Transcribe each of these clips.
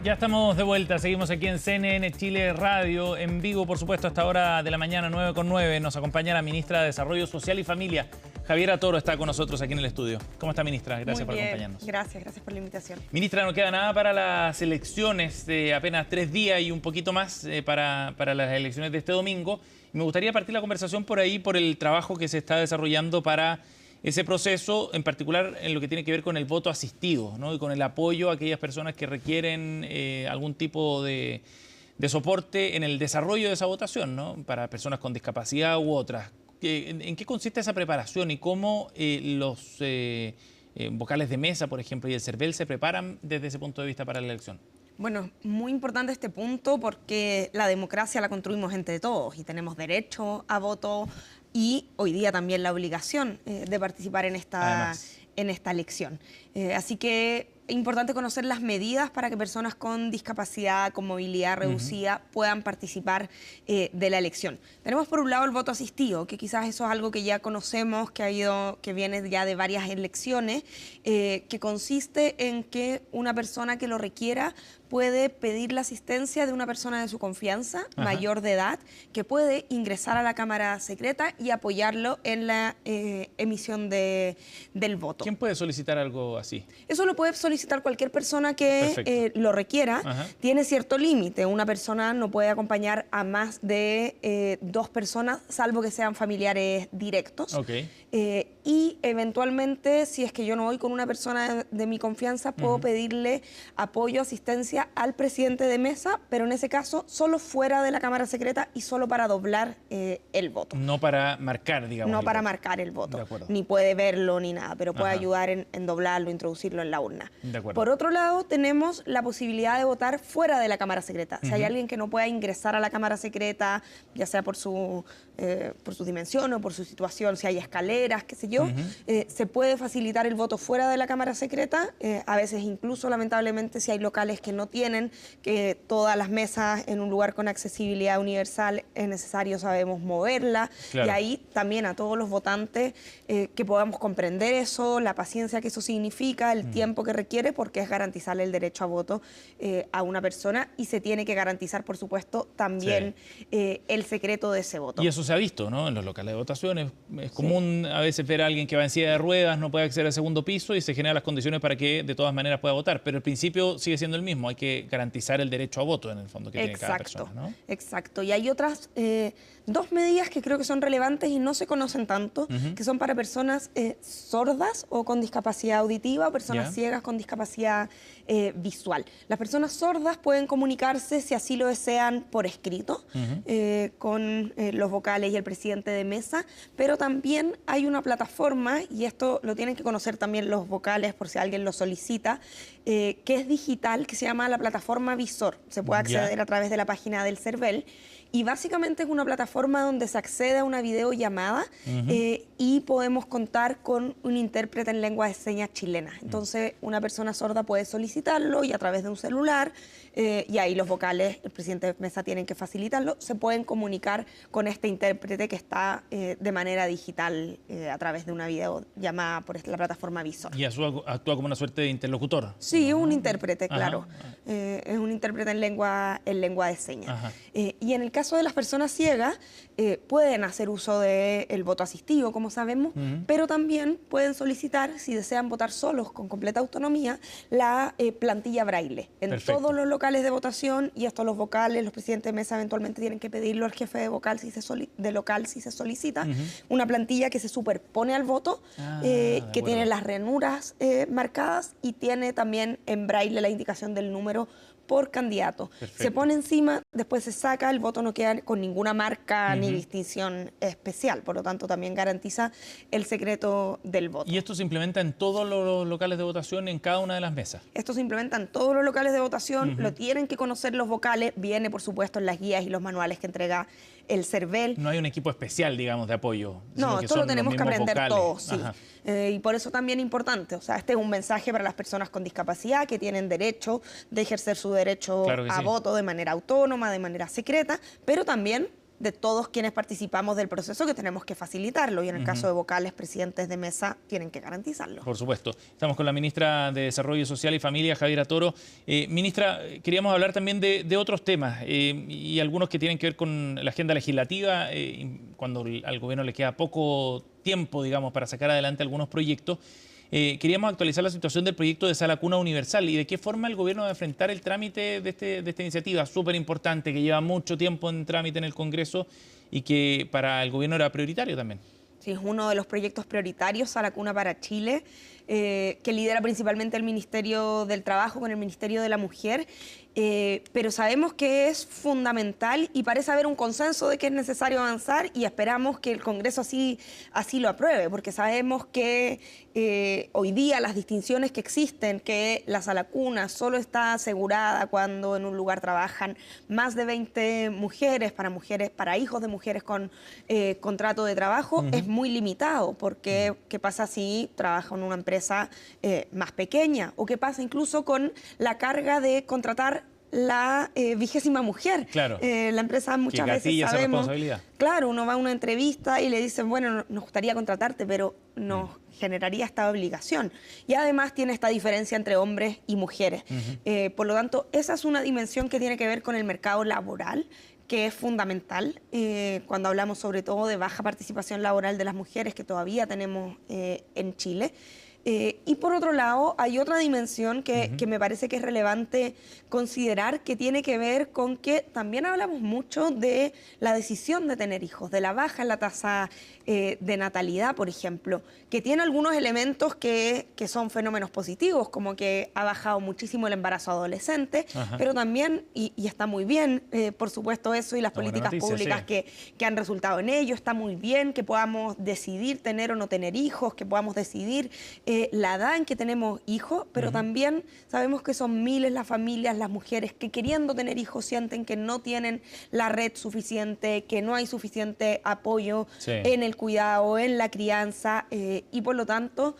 Ya estamos de vuelta, seguimos aquí en CNN Chile Radio, en vivo, por supuesto, hasta hora de la mañana, 9:09. Nos acompaña la ministra de Desarrollo Social y Familia, Javiera Toro, está con nosotros aquí en el estudio. ¿Cómo está, ministra? Gracias por acompañarnos. Gracias por la invitación. Ministra, no queda nada para las elecciones, apenas 3 días y un poquito más para las elecciones de este domingo. Y me gustaría partir la conversación por ahí, por el trabajo que se está desarrollando para ese proceso, en particular en lo que tiene que ver con el voto asistido, ¿no? Y con el apoyo a aquellas personas que requieren algún tipo de soporte en el desarrollo de esa votación, ¿no? Para personas con discapacidad u otras. ¿En qué consiste esa preparación y cómo los vocales de mesa, por ejemplo, y el CERVEL se preparan desde ese punto de vista para la elección? Bueno, muy importante este punto porque la democracia la construimos entre todos y tenemos derecho a voto y hoy día también la obligación de participar en esta elección. Así que es importante conocer las medidas para que personas con discapacidad, con movilidad reducida, puedan participar de la elección. Tenemos por un lado el voto asistido, que quizás eso es algo que ya conocemos, que viene ya de varias elecciones, que consiste en que una persona que lo requiera puede pedir la asistencia de una persona de su confianza, mayor de edad, que puede ingresar a la Cámara Secreta y apoyarlo en la emisión del voto. ¿Quién puede solicitar algo así? Eso lo puede solicitar cualquier persona que lo requiera. Tiene cierto límite. Una persona no puede acompañar a más de 2 personas, salvo que sean familiares directos. Y eventualmente, si es que yo no voy con una persona de mi confianza, puedo pedirle apoyo, asistencia al presidente de mesa, pero en ese caso solo fuera de la Cámara Secreta y solo para doblar el voto. No para marcar, digamos. No para marcar el voto. Ni puede verlo ni nada, pero puede ayudar en doblarlo, introducirlo en la urna. Por otro lado, tenemos la posibilidad de votar fuera de la Cámara Secreta. Si hay alguien que no pueda ingresar a la Cámara Secreta, ya sea por su dimensión o por su situación, si hay escaleras, qué sé yo, se puede facilitar el voto fuera de la Cámara Secreta. A veces incluso, lamentablemente, si hay locales que no tienen que todas las mesas en un lugar con accesibilidad universal, es necesario, sabemos, moverla. Y ahí también a todos los votantes que podamos comprender eso, la paciencia que eso significa, el tiempo que requiere, porque es garantizarle el derecho a voto a una persona y se tiene que garantizar, por supuesto, también el secreto de ese voto. Y eso se ha visto, ¿no? En los locales de votación es común a veces ver a alguien que va en silla de ruedas, no puede acceder al segundo piso y se generan las condiciones para que de todas maneras pueda votar. Pero el principio sigue siendo el mismo, hay que garantizar el derecho a voto en el fondo que tiene cada persona, ¿no? Exacto. Y hay otras 2 medidas que creo que son relevantes y no se conocen tanto, que son para personas sordas o con discapacidad auditiva, personas ciegas con discapacidad visual. Las personas sordas pueden comunicarse, si así lo desean, por escrito con los vocales y el presidente de mesa, pero también hay una plataforma, y esto lo tienen que conocer también los vocales por si alguien lo solicita, que es digital, que se llama la plataforma Visor. Se puede acceder a través de la página del CERVEL. Y básicamente es una plataforma donde se accede a una videollamada y podemos contar con un intérprete en lengua de señas chilena. Entonces, una persona sorda puede solicitarlo y a través de un celular, y ahí los vocales, el presidente de mesa tienen que facilitarlo, se pueden comunicar con este intérprete que está de manera digital a través de una videollamada por la plataforma Visor. ¿Y actúa como una suerte de interlocutor? Sí, es un intérprete, claro. Es un intérprete en lengua de señas. Y en el caso de las personas ciegas, pueden hacer uso del voto asistido, como sabemos, pero también pueden solicitar, si desean votar solos con completa autonomía, la plantilla braille. En todos los locales de votación, y esto los vocales, los presidentes de mesa eventualmente tienen que pedirlo al jefe de local si se solicita, una plantilla que se superpone al voto, que tiene las ranuras marcadas y tiene también en braille la indicación del número por candidato. Se pone encima, después se saca, el voto no queda con ninguna marca ni distinción especial, por lo tanto también garantiza el secreto del voto. ¿Y esto se implementa en todos los locales de votación, en cada una de las mesas? Esto se implementa en todos los locales de votación, lo tienen que conocer los vocales, viene por supuesto en las guías y los manuales que entrega el CERVEL. No hay un equipo especial, digamos, de apoyo. No, esto lo tenemos que aprender todos, sí. Y por eso también importante, o sea, este es un mensaje para las personas con discapacidad que tienen derecho de ejercer su derecho a voto de manera autónoma, de manera secreta, pero también de todos quienes participamos del proceso, que tenemos que facilitarlo, y en el caso de vocales, presidentes de mesa, tienen que garantizarlo. Por supuesto. Estamos con la ministra de Desarrollo Social y Familia, Javiera Toro. Ministra, queríamos hablar también de otros temas y algunos que tienen que ver con la agenda legislativa, cuando al gobierno le queda poco tiempo, digamos, para sacar adelante algunos proyectos. Queríamos actualizar la situación del proyecto de Sala Cuna Universal y de qué forma el gobierno va a enfrentar el trámite de esta iniciativa súper importante, que lleva mucho tiempo en trámite en el Congreso y que para el gobierno era prioritario también. Sí, es uno de los proyectos prioritarios, Sala Cuna para Chile, que lidera principalmente el Ministerio del Trabajo con el Ministerio de la Mujer, pero sabemos que es fundamental y parece haber un consenso de que es necesario avanzar y esperamos que el Congreso así lo apruebe, porque sabemos que hoy día las distinciones que existen, que la Sala Cuna solo está asegurada cuando en un lugar trabajan más de 20 mujeres, para hijos de mujeres con contrato de trabajo, es muy limitado, porque ¿qué pasa si trabaja en una empresa más pequeña? ¿O qué pasa incluso con la carga de contratar la 20ª mujer? Claro. La empresa muchas veces sabemos, esa responsabilidad. Claro, uno va a una entrevista y le dicen, bueno, nos gustaría contratarte, pero nos generaría esta obligación. Y además tiene esta diferencia entre hombres y mujeres. Por lo tanto, esa es una dimensión que tiene que ver con el mercado laboral, que es fundamental cuando hablamos sobre todo de baja participación laboral de las mujeres que todavía tenemos en Chile. Y por otro lado, hay otra dimensión que me parece que es relevante considerar, que tiene que ver con que también hablamos mucho de la decisión de tener hijos, de la baja en la tasa de natalidad, por ejemplo, que tiene algunos elementos que son fenómenos positivos, como que ha bajado muchísimo el embarazo adolescente, pero también, y está muy bien, por supuesto eso, y las políticas públicas que han resultado en ello, está muy bien que podamos decidir tener o no tener hijos, que podamos decidir la edad en que tenemos hijos, pero también sabemos que son miles las familias, las mujeres que queriendo tener hijos sienten que no tienen la red suficiente, que no hay suficiente apoyo en el cuidado, en la crianza, y por lo tanto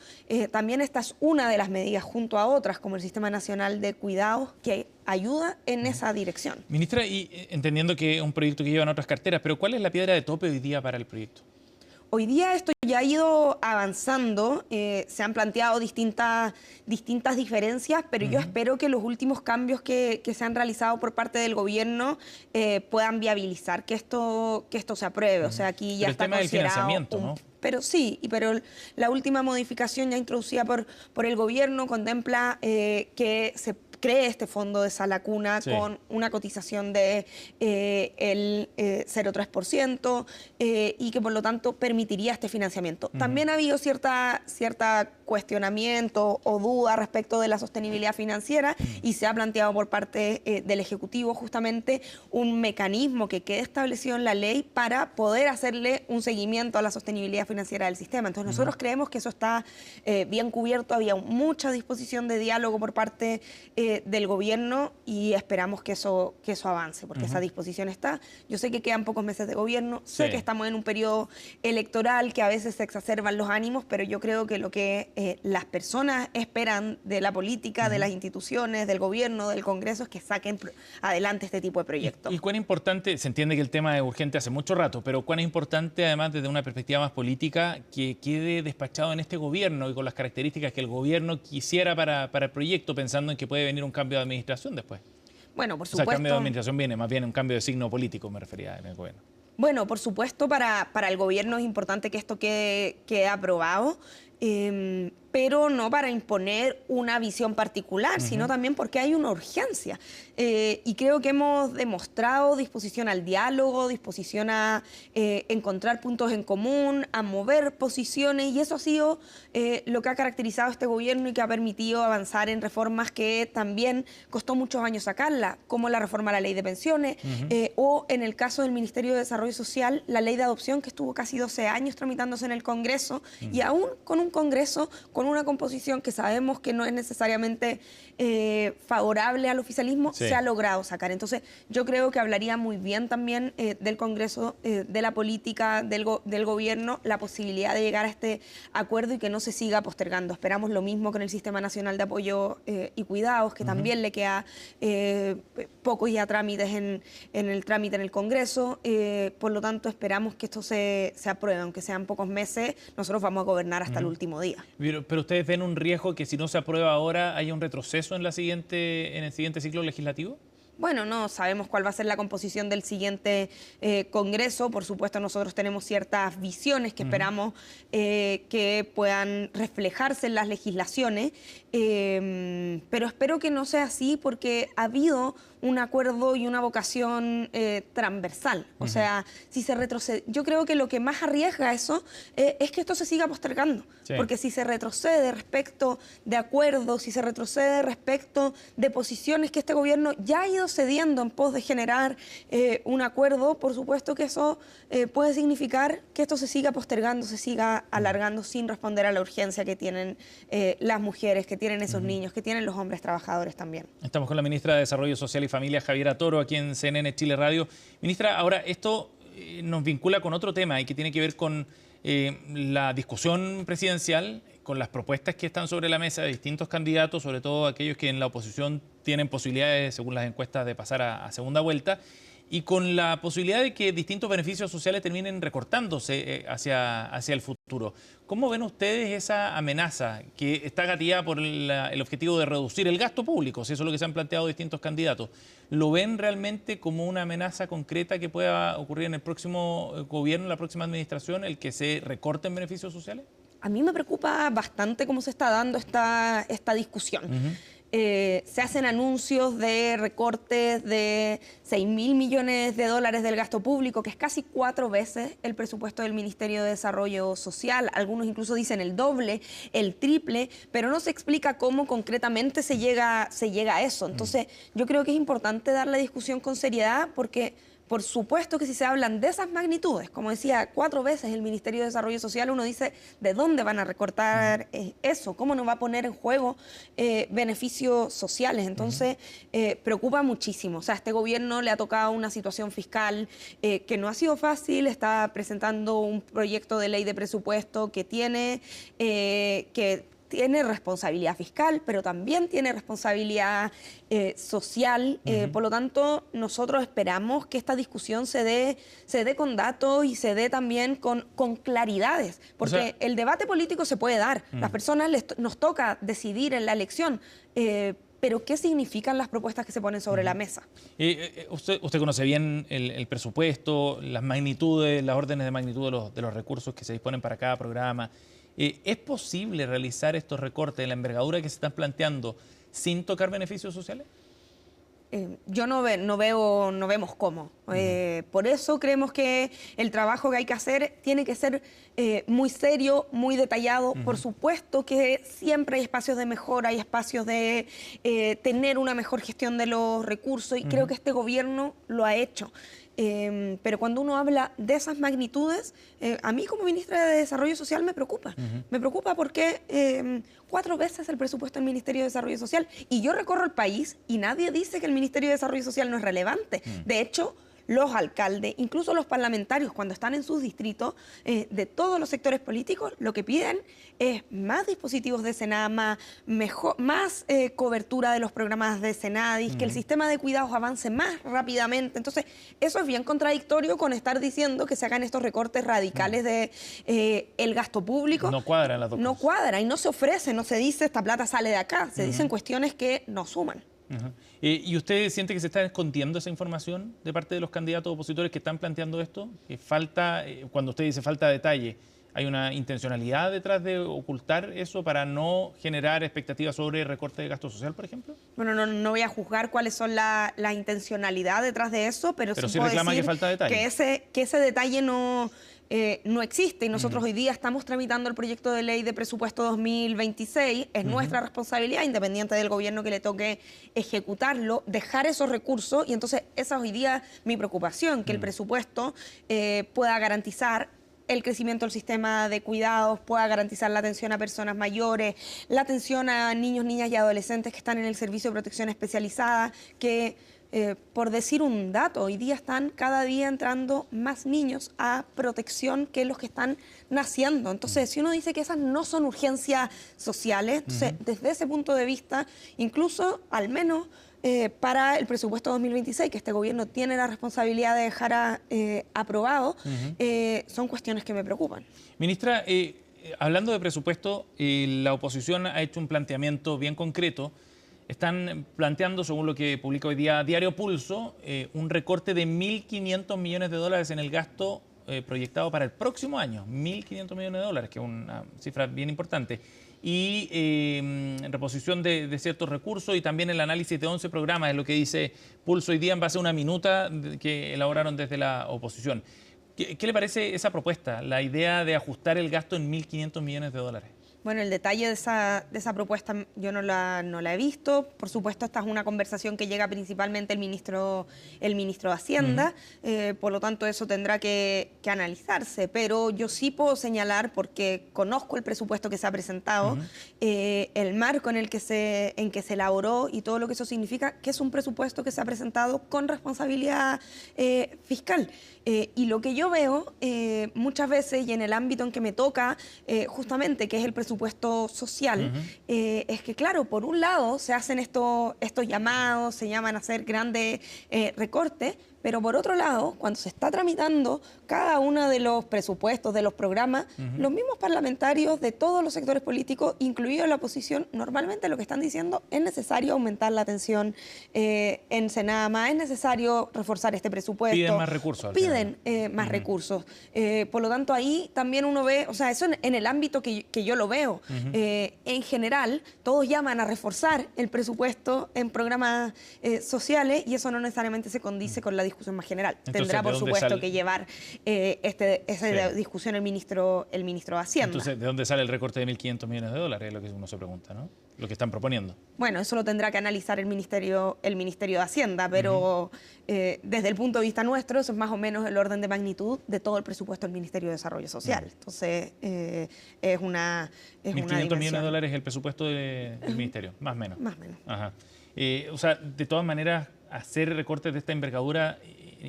también esta es una de las medidas junto a otras como el Sistema Nacional de Cuidados que ayuda en esa dirección. Ministra, y entendiendo que es un proyecto que llevan otras carteras, pero ¿cuál es la piedra de tope hoy día para el proyecto? Hoy día esto ya ha ido avanzando, se han planteado distintas diferencias, pero yo espero que los últimos cambios que se han realizado por parte del gobierno puedan viabilizar que esto se apruebe. O sea, aquí ya está considerado el financiamiento, ¿no? Pero sí, pero la última modificación ya introducida por el gobierno contempla que se cree este fondo de Sala Cuna con una cotización de el 0,3% y que por lo tanto permitiría este financiamiento. También ha habido cierta cuestionamiento o duda respecto de la sostenibilidad financiera y se ha planteado por parte del Ejecutivo justamente un mecanismo que quede establecido en la ley para poder hacerle un seguimiento a la sostenibilidad financiera del sistema. Entonces nosotros creemos que eso está bien cubierto, había mucha disposición de diálogo por parte del gobierno y esperamos que eso avance, porque esa disposición está. Yo sé que quedan pocos meses de gobierno, sé que estamos en un periodo electoral que a veces se exacerban los ánimos, pero yo creo que lo que las personas esperan de la política, de las instituciones, del gobierno, del Congreso, es que saquen adelante este tipo de proyectos. ¿Y cuán importante, se entiende que el tema es urgente hace mucho rato, pero cuán importante además desde una perspectiva más política que quede despachado en este gobierno y con las características que el gobierno quisiera para el proyecto, pensando en que puede venir un cambio de administración después? Bueno, por supuesto. O sea, el cambio de administración viene más bien un cambio de signo político, me refería en el gobierno. Bueno, por supuesto, para el gobierno es importante que esto quede aprobado, pero no para imponer una visión particular, sino también porque hay una urgencia. Y creo que hemos demostrado disposición al diálogo, disposición a encontrar puntos en común, a mover posiciones, y eso ha sido lo que ha caracterizado a este gobierno y que ha permitido avanzar en reformas que también costó muchos años sacarla, como la reforma a la ley de pensiones, o en el caso del Ministerio de Desarrollo Social, la ley de adopción que estuvo casi 12 años tramitándose en el Congreso, y aún con un Congreso con una composición que sabemos que no es necesariamente favorable al oficialismo, Sí. se ha logrado sacar. Entonces, yo creo que hablaría muy bien también del Congreso, de la política, del gobierno, la posibilidad de llegar a este acuerdo y que no se siga postergando. Esperamos lo mismo con el Sistema Nacional de Apoyo y Cuidados, que también le queda pocos ya trámites en el trámite en el Congreso. Por lo tanto, esperamos que esto se apruebe, aunque sean pocos meses, nosotros vamos a gobernar hasta el último día. Pero ustedes ven un riesgo que si no se aprueba ahora haya un retroceso en el siguiente ciclo legislativo. Bueno, no sabemos cuál va a ser la composición del siguiente Congreso. Por supuesto, nosotros tenemos ciertas visiones que esperamos que puedan reflejarse en las legislaciones, pero espero que no sea así porque ha habido un acuerdo y una vocación transversal. O sea, si se retrocede, yo creo que lo que más arriesga eso es que esto se siga postergando. Sí. Porque si se retrocede respecto de acuerdos, si se retrocede respecto de posiciones que este gobierno ya ha ido cediendo en pos de generar un acuerdo, por supuesto que eso puede significar que esto se siga postergando, se siga alargando sin responder a la urgencia que tienen las mujeres, que tienen esos niños, que tienen los hombres trabajadores también. Estamos con la ministra de Desarrollo Social y Familia, Javiera Toro, aquí en CNN Chile Radio. Ministra, ahora esto nos vincula con otro tema y que tiene que ver con la discusión presidencial, con las propuestas que están sobre la mesa de distintos candidatos, sobre todo aquellos que en la oposición tienen posibilidades, según las encuestas, de pasar a segunda vuelta, y con la posibilidad de que distintos beneficios sociales terminen recortándose hacia el futuro. ¿Cómo ven ustedes esa amenaza que está gatillada por el objetivo de reducir el gasto público? Si eso es lo que se han planteado distintos candidatos. ¿Lo ven realmente como una amenaza concreta que pueda ocurrir en el próximo gobierno, en la próxima administración, el que se recorten beneficios sociales? A mí me preocupa bastante cómo se está dando esta discusión. Se hacen anuncios de recortes de 6.000 millones de dólares del gasto público, que es casi 4 veces el presupuesto del Ministerio de Desarrollo Social. Algunos incluso dicen el doble, el triple, pero no se explica cómo concretamente se llega a eso. Entonces, yo creo que es importante dar la discusión con seriedad porque por supuesto que si se hablan de esas magnitudes, como decía, 4 veces el Ministerio de Desarrollo Social, uno dice, ¿de dónde van a recortar eso? ¿Cómo nos va a poner en juego beneficios sociales? Entonces, preocupa muchísimo. O sea, a este gobierno le ha tocado una situación fiscal que no ha sido fácil, está presentando un proyecto de ley de presupuesto que tiene responsabilidad fiscal, pero también tiene responsabilidad social. Por lo tanto, nosotros esperamos que esta discusión se dé con datos y se dé también con claridades, porque o sea, el debate político se puede dar. Las personas nos toca decidir en la elección, pero ¿qué significan las propuestas que se ponen sobre la mesa? Usted conoce bien el presupuesto, las magnitudes, las órdenes de magnitud de los recursos que se disponen para cada programa. ¿Es posible realizar estos recortes de la envergadura que se están planteando sin tocar beneficios sociales? Yo no vemos cómo. Por eso creemos que el trabajo que hay que hacer tiene que ser muy serio, muy detallado. Por supuesto que siempre hay espacios de mejora, hay espacios de tener una mejor gestión de los recursos y creo que este gobierno lo ha hecho. Pero cuando uno habla de esas magnitudes, a mí como ministra de Desarrollo Social me preocupa. Me preocupa porque 4 veces el presupuesto del Ministerio de Desarrollo Social y yo recorro el país y nadie dice que el Ministerio de Desarrollo Social no es relevante. De hecho, los alcaldes, incluso los parlamentarios, cuando están en sus distritos, de todos los sectores políticos, lo que piden es más dispositivos de Senama, más cobertura de los programas de Senadis, que el sistema de cuidados avance más rápidamente. Entonces, eso es bien contradictorio con estar diciendo que se hagan estos recortes radicales de el gasto público. No cuadran las dos cosas. No cuadra y no se ofrece, no se dice esta plata sale de acá, se dicen cuestiones que no suman. ¿Y usted siente que se está escondiendo esa información de parte de los candidatos opositores que están planteando esto? Que falta, cuando usted dice falta detalle, ¿hay una intencionalidad detrás de ocultar eso para no generar expectativas sobre recorte de gasto social, por ejemplo? Bueno, no voy a juzgar cuáles son la intencionalidad detrás de eso, pero sí reclama puedo decir que falta detalle. Que ese detalle no existe y nosotros hoy día estamos tramitando el proyecto de ley de presupuesto 2026. Es nuestra responsabilidad, independiente del gobierno que le toque ejecutarlo, dejar esos recursos y entonces esa es hoy día mi preocupación, que el presupuesto pueda garantizar el crecimiento del sistema de cuidados, pueda garantizar la atención a personas mayores, la atención a niños, niñas y adolescentes que están en el servicio de protección especializada, que por decir un dato, hoy día están cada día entrando más niños a protección que los que están naciendo. Entonces, si uno dice que esas no son urgencias sociales, entonces, desde ese punto de vista, incluso al menos para el presupuesto 2026, que este gobierno tiene la responsabilidad de dejar aprobado, son cuestiones que me preocupan. Ministra, hablando de presupuesto, la oposición ha hecho un planteamiento bien concreto. Están planteando, según lo que publica hoy día Diario Pulso, un recorte de 1.500 millones de dólares en el gasto proyectado para el próximo año. 1.500 millones de dólares, que es una cifra bien importante. Y reposición de ciertos recursos y también el análisis de 11 programas, es lo que dice Pulso hoy día en base a una minuta que elaboraron desde la oposición. ¿Qué le parece esa propuesta, la idea de ajustar el gasto en 1.500 millones de dólares? Bueno, el detalle de esa propuesta yo no la he visto. Por supuesto, esta es una conversación que llega principalmente el ministro de Hacienda, por lo tanto eso tendrá que analizarse. Pero yo sí puedo señalar, porque conozco el presupuesto que se ha presentado, el marco en que se elaboró y todo lo que eso significa, que es un presupuesto que se ha presentado con responsabilidad fiscal. Y lo que yo veo muchas veces, y en el ámbito en que me toca, justamente, que es el presupuesto social, es que, claro, por un lado se hacen estos llamados, se llaman a hacer grandes recortes, pero por otro lado, cuando se está tramitando cada uno de los presupuestos, de los programas, los mismos parlamentarios de todos los sectores políticos, incluido la oposición, normalmente lo que están diciendo es necesario aumentar la atención en Senama, es necesario reforzar este presupuesto. Piden más recursos. Piden más recursos. Por lo tanto, ahí también uno ve, o sea, eso en el ámbito que yo lo veo. En general, todos llaman a reforzar el presupuesto en programas sociales y eso no necesariamente se condice con la discusión más general. Entonces, tendrá, por supuesto, que llevar esa discusión el ministro de Hacienda. Entonces, ¿de dónde sale el recorte de 1.500 millones de dólares? Es lo que uno se pregunta, ¿no? Lo que están proponiendo. Bueno, eso lo tendrá que analizar el Ministerio de Hacienda, pero desde el punto de vista nuestro, eso es más o menos el orden de magnitud de todo el presupuesto del Ministerio de Desarrollo Social. Entonces, es una 1.500 millones de dólares es el presupuesto del Ministerio, más o menos. Más o menos. Ajá. O sea, de todas maneras, hacer recortes de esta envergadura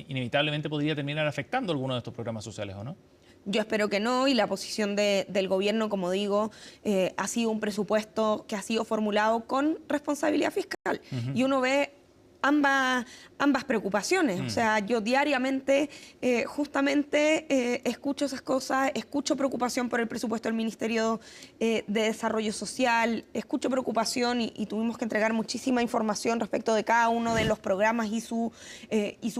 inevitablemente podría terminar afectando algunos de estos programas sociales, ¿o no? Yo espero que no, y la posición del gobierno, como digo, ha sido un presupuesto que ha sido formulado con responsabilidad fiscal. Y uno ve ambas preocupaciones. O sea, yo diariamente justamente escucho esas cosas, escucho preocupación por el presupuesto del Ministerio de Desarrollo Social, escucho preocupación y tuvimos que entregar muchísima información respecto de cada uno de los programas y su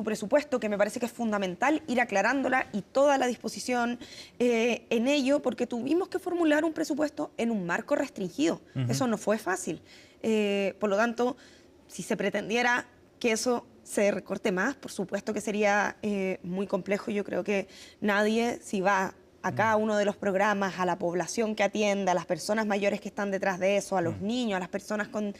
presupuesto, que me parece que es fundamental ir aclarándola y toda la disposición en ello, porque tuvimos que formular un presupuesto en un marco restringido. Eso no fue fácil. Por lo tanto, si se pretendiera que eso se recorte más, por supuesto que sería muy complejo. Yo creo que nadie, si va a cada uno de los programas, a la población que atiende, a las personas mayores que están detrás de eso, a los niños, a las personas con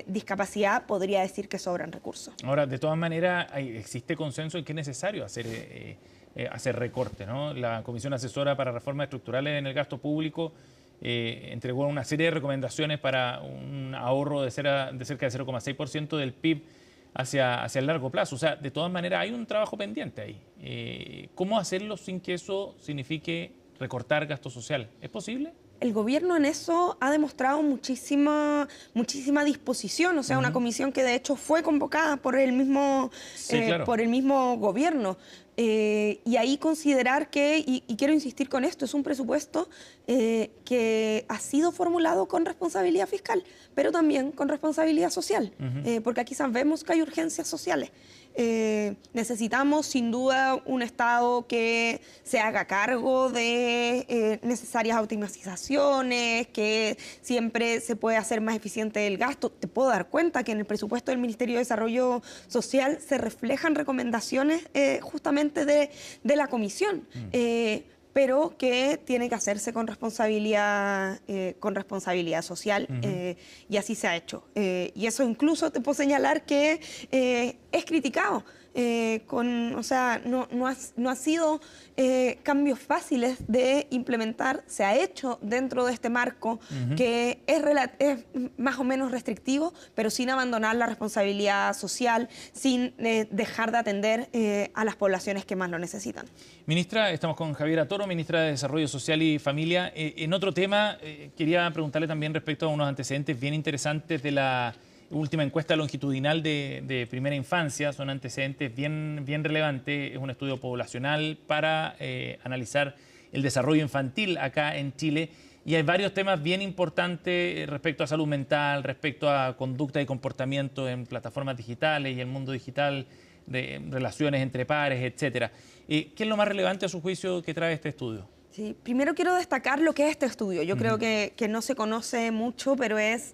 discapacidad, podría decir que sobran recursos. Ahora, de todas maneras, existe consenso en que es necesario hacer recortes, ¿no? La Comisión Asesora para Reformas Estructurales en el Gasto Público entregó una serie de recomendaciones para un ahorro de cerca de 0,6% del PIB hacia el largo plazo. O sea, de todas maneras hay un trabajo pendiente ahí. ¿Cómo hacerlo sin que eso signifique recortar gasto social? ¿Es posible? El gobierno en eso ha demostrado muchísima disposición, o sea, una comisión que de hecho fue convocada por el mismo, claro, por el mismo gobierno. Y ahí considerar que, y quiero insistir con esto, es un presupuesto que ha sido formulado con responsabilidad fiscal, pero también con responsabilidad social, porque aquí sabemos que hay urgencias sociales. Necesitamos sin duda un Estado que se haga cargo de necesarias optimizaciones, que siempre se puede hacer más eficiente el gasto. Te puedo dar cuenta que en el presupuesto del Ministerio de Desarrollo Social se reflejan recomendaciones justamente de la Comisión. Pero que tiene que hacerse con responsabilidad social, y así se ha hecho. Y eso incluso te puedo señalar que es criticado o sea, no ha sido cambios fáciles de implementar. Se ha hecho dentro de este marco que es más o menos restrictivo, pero sin abandonar la responsabilidad social, sin dejar de atender a las poblaciones que más lo necesitan. Ministra, estamos con Javiera Toro, ministra de Desarrollo Social y Familia. En otro tema, quería preguntarle también respecto a unos antecedentes bien interesantes de la última encuesta longitudinal de primera infancia. Son antecedentes bien relevantes. Es un estudio poblacional para analizar el desarrollo infantil acá en Chile. Y hay varios temas bien importantes respecto a salud mental, respecto a conducta y comportamiento en plataformas digitales y el mundo digital, de relaciones entre pares, etcétera. ¿Qué es lo más relevante a su juicio que trae este estudio? Sí, primero quiero destacar lo que es este estudio. Yo creo que no se conoce mucho, pero es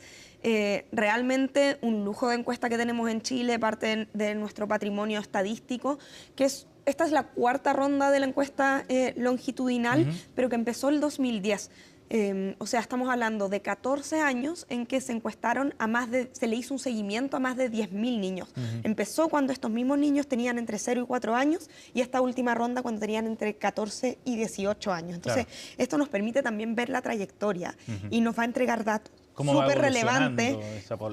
realmente un lujo de encuesta que tenemos en Chile, parte de nuestro patrimonio estadístico, que esta es la cuarta ronda de la encuesta longitudinal, pero que empezó el 2010. O sea, estamos hablando de 14 años en que se encuestaron se le hizo un seguimiento a más de 10.000 niños. Empezó cuando estos mismos niños tenían entre 0 y 4 años y esta última ronda cuando tenían entre 14 y 18 años. Entonces, esto nos permite también ver la trayectoria y nos va a entregar datos súper relevantes,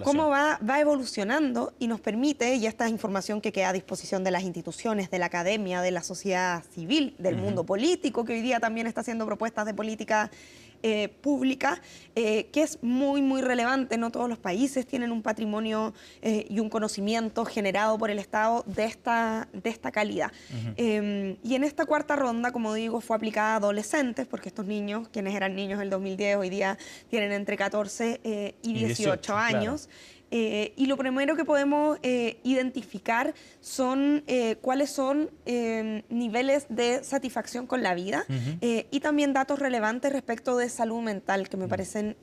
cómo va evolucionando y nos permite, y esta es información que queda a disposición de las instituciones, de la academia, de la sociedad civil, del mundo político, que hoy día también está haciendo propuestas de política pública, que es muy relevante. No todos los países tienen un patrimonio y un conocimiento generado por el Estado de esta calidad. Y en esta cuarta ronda, como digo, fue aplicada a adolescentes, porque estos niños, quienes eran niños en el 2010, hoy día tienen entre 14 y 18 años. Claro. Y lo primero que podemos identificar son cuáles son niveles de satisfacción con la vida y también datos relevantes respecto de salud mental que me parecen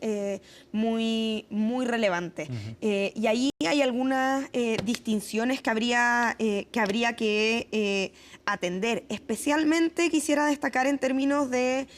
muy relevantes. Y ahí hay algunas distinciones que habría que atender. Especialmente quisiera destacar en términos de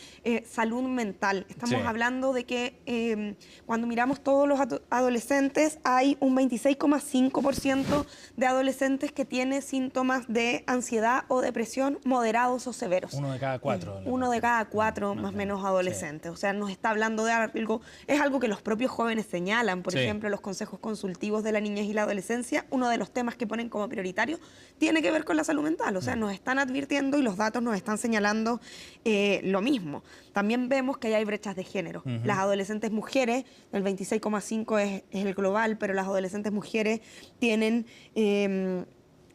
salud mental. Estamos hablando de que cuando miramos todos los adolescentes, hay un 26,5% de adolescentes que tiene síntomas de ansiedad o depresión moderados o severos. Uno de cada cuatro. Uno de cada cuatro más o menos adolescentes. O sea, nos está hablando de algo, es algo que los propios jóvenes señalan. Por ejemplo, los consejos consultivos de la niñez y la adolescencia, uno de los temas que ponen como prioritario tiene que ver con la salud mental. O sea, nos están advirtiendo y los datos nos están señalando lo mismo. También vemos que hay brechas de género. Las adolescentes mujeres, el 26,5 es el global, pero las adolescentes mujeres tienen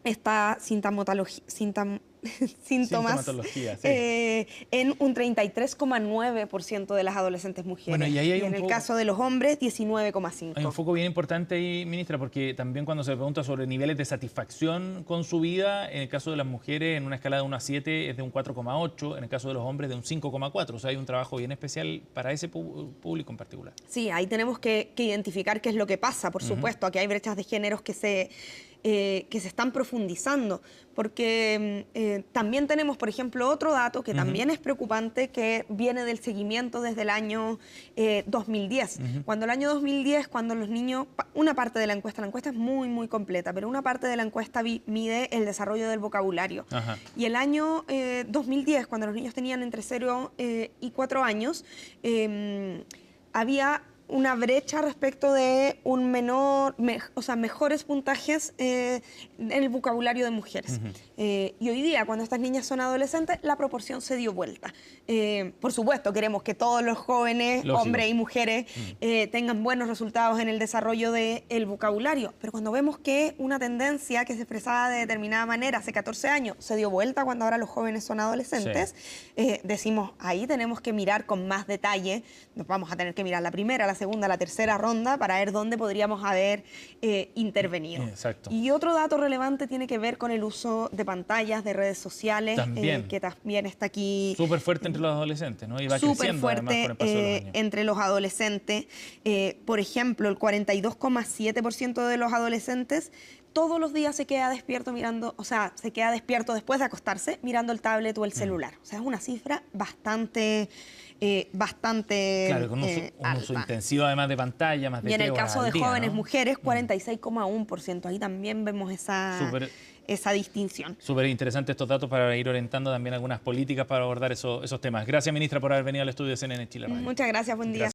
esta síntomas en un 33,9% de las adolescentes mujeres. Bueno, y en el caso de los hombres, 19,5%. Hay un foco bien importante ahí, ministra, porque también cuando se pregunta sobre niveles de satisfacción con su vida, en el caso de las mujeres, en una escala de 1 a 7 es de un 4,8, en el caso de los hombres de un 5,4. O sea, hay un trabajo bien especial para ese público en particular. Sí, ahí tenemos que identificar qué es lo que pasa, por supuesto. Aquí hay brechas de géneros que se están profundizando, porque también tenemos, por ejemplo, otro dato que también es preocupante, que viene del seguimiento desde el año 2010. Cuando el año 2010, cuando los niños, una parte de la encuesta es muy completa, pero una parte de la encuesta mide el desarrollo del vocabulario. Y el año 2010, cuando los niños tenían entre 0 y 4 años, había una brecha respecto de un mejores puntajes en el vocabulario de mujeres. Y hoy día, cuando estas niñas son adolescentes, la proporción se dio vuelta. Por supuesto, queremos que todos los jóvenes, hombres y mujeres, tengan buenos resultados en el desarrollo del vocabulario, pero cuando vemos que una tendencia que se expresaba de determinada manera hace 14 años se dio vuelta cuando ahora los jóvenes son adolescentes, decimos, ahí tenemos que mirar con más detalle. Nos vamos a tener que mirar la primera, la segunda, la tercera ronda para ver dónde podríamos haber intervenido. Exacto. Y otro dato relevante tiene que ver con el uso de pantallas, de redes sociales, que también está aquí. Súper fuerte entre los adolescentes, ¿no? Y va creciendo además con el paso de los años. Entre los adolescentes. Por ejemplo, el 42,7% de los adolescentes todos los días se queda despierto mirando, o sea, se queda despierto después de acostarse mirando el tablet o el celular. O sea, es una cifra bastante claro, con un uso intensivo además de pantalla, más de y en el caso de día, jóvenes ¿no? mujeres, 46,1%. Ahí también vemos esa esa distinción. Súper interesantes estos datos para ir orientando también algunas políticas para abordar esos temas. Gracias, ministra, por haber venido al estudio de CNN Chile Radio. Muchas gracias, buen día.